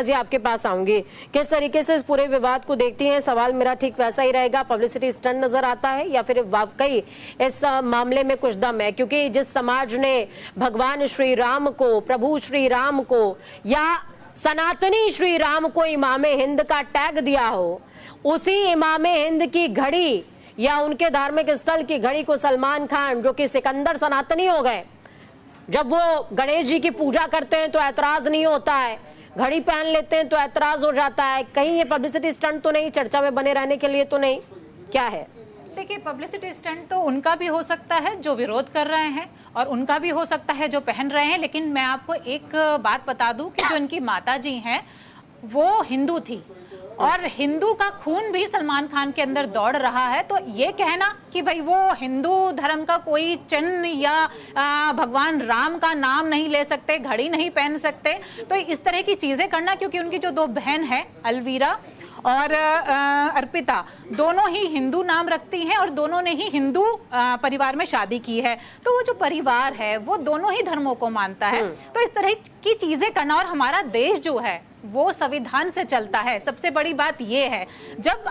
जी आपके पास आऊंगी, किस तरीके से इस पूरे विवाद को देखती हैं? सवाल मेरा ठीक वैसा ही रहेगा, पब्लिसिटी स्टंट नजर आता है या फिर वाकई इस मामले में कुछ दम है? क्योंकि जिस समाज ने भगवान श्री राम को, प्रभु श्री राम को या सनातनी श्री राम को इमामे हिंद का टैग दिया हो, उसी इमामे हिंद की घड़ी या उनके धार्मिक स्थल की घड़ी को सलमान खान, जो कि सिकंदर सनातनी हो गए, जब वो गणेश जी की पूजा करते हैं तो ऐतराज नहीं होता है, घड़ी पहन लेते हैं तो ऐतराज हो जाता है। कहीं ये पब्लिसिटी स्टंट तो नहीं, चर्चा में बने रहने के लिए तो नहीं, क्या है? देखिए, पब्लिसिटी स्टंट तो उनका भी हो सकता है जो विरोध कर रहे हैं, और उनका भी हो सकता है जो पहन रहे हैं। लेकिन मैं आपको एक बात बता दूं कि जो इनकी माता जी हैं वो हिंदू थी, और हिंदू का खून भी सलमान खान के अंदर दौड़ रहा है। तो ये कहना कि भाई वो हिंदू धर्म का कोई चिन्ह या भगवान राम का नाम नहीं ले सकते, घड़ी नहीं पहन सकते, तो इस तरह की चीजें करना, क्योंकि उनकी जो दो बहन है अलवीरा और अर्पिता, दोनों ही हिंदू नाम रखती हैं और दोनों ने ही हिंदू परिवार में शादी की है। तो वो जो परिवार है वो दोनों ही धर्मों को मानता है। तो इस तरह की चीजें करना, और हमारा देश जो है वो संविधान से चलता है। सबसे बड़ी बात ये है, जब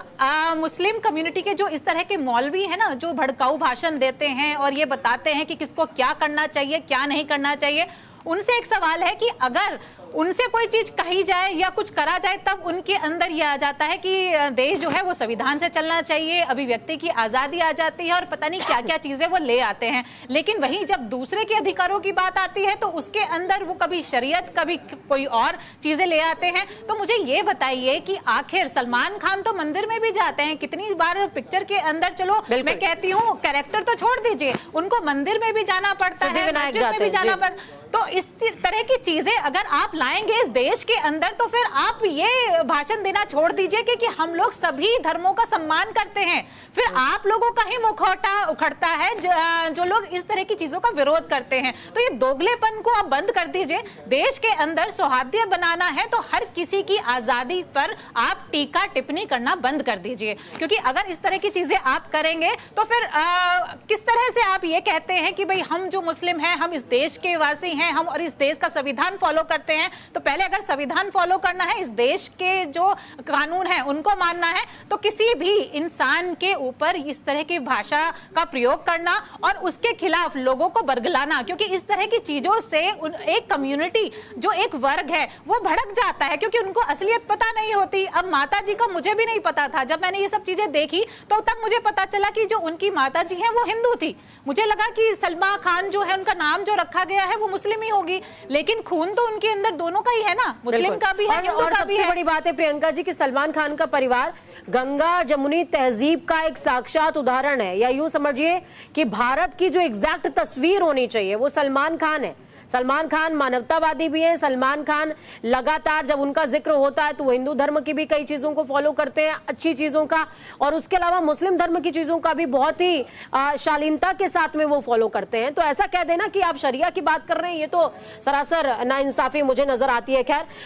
मुस्लिम कम्युनिटी के जो इस तरह के मौलवी है ना, जो भड़काऊ भाषण देते हैं और ये बताते हैं कि किसको क्या करना चाहिए क्या नहीं करना चाहिए, उनसे एक सवाल है कि अगर उनसे कोई चीज कही जाए या कुछ करा जाए तब उनके अंदर ये आ जाता है कि देश जो है वो संविधान से चलना चाहिए, अभिव्यक्ति की आजादी आ जाती है और पता नहीं क्या क्या चीजें वो ले आते हैं। लेकिन वहीं जब दूसरे के अधिकारों की बात आती है तो उसके अंदर वो कभी शरीयत कभी कोई और चीजें ले आते हैं। तो मुझे ये बताइए कि आखिर सलमान खान तो मंदिर में भी जाते हैं, कितनी बार पिक्चर के अंदर, चलो मैं कहती हूँ कैरेक्टर तो छोड़ दीजिए, उनको मंदिर में भी जाना पड़ता है, मस्जिद में भी जाना पड़ता। तो इस तरह की चीजें अगर आप लाएंगे इस देश के अंदर तो फिर आप ये भाषण देना छोड़ दीजिए कि हम लोग सभी धर्मों का सम्मान करते हैं। फिर आप लोगों का ही मुखौटा उखड़ता है जो लोग इस तरह की चीजों का विरोध करते हैं। तो ये दोगलेपन को आप बंद कर दीजिए। देश के अंदर सौहार्द बनाना है तो हर किसी की आजादी पर आप टीका टिप्पणी करना बंद कर दीजिए, क्योंकि अगर इस तरह की चीजें आप करेंगे तो फिर किस तरह से आप ये कहते हैं कि भाई हम जो मुस्लिम हैं, हम इस देश के वासी हैं, हम और इस देश का संविधान फॉलो करते हैं। तो पहले अगर संविधान फॉलो करना है, इस देश के जो कानून है उनको मानना है, तो किसी भी इंसान के ऊपर इस तरह की भाषा का प्रयोग करना और उसके खिलाफ लोगों को बरगलाना, क्योंकि इस तरह की चीजों से एक कम्युनिटी, जो एक वर्ग है, वो भड़क जाता है, क्योंकि उनको असलियत पता नहीं होती। अब माता जी का मुझे भी नहीं पता था, जब मैंने ये सब चीजें देखी तो तब मुझे पता चला कि जो उनकी माता जी है वो हिंदू थी। मुझे लगा कि सलमान खान जो है, उनका नाम जो रखा गया है वो मुस्लिम ही होगी, लेकिन खून तो उनके अंदर दोनों का ही है ना, मुस्लिम का भी है और सबसे बड़ी बात है प्रियंका जी कि सलमान खान का परिवार गंगा जमुनी तहजीब का एक साक्षात उदाहरण है, या यूं समझिए कि भारत की जो एग्जैक्ट तस्वीर होनी चाहिए वो सलमान खान है। सलमान खान मानवतावादी भी हैं। सलमान खान लगातार जब उनका जिक्र होता है तो वो हिंदू धर्म की भी कई चीजों को फॉलो करते हैं, अच्छी चीजों का, और उसके अलावा मुस्लिम धर्म की चीजों का भी बहुत ही शालीनता के साथ में वो फॉलो करते हैं। तो ऐसा कह देना कि आप शरिया की बात कर रहे हैं, ये तो सरासर नाइंसाफी मुझे नजर आती है। खैर,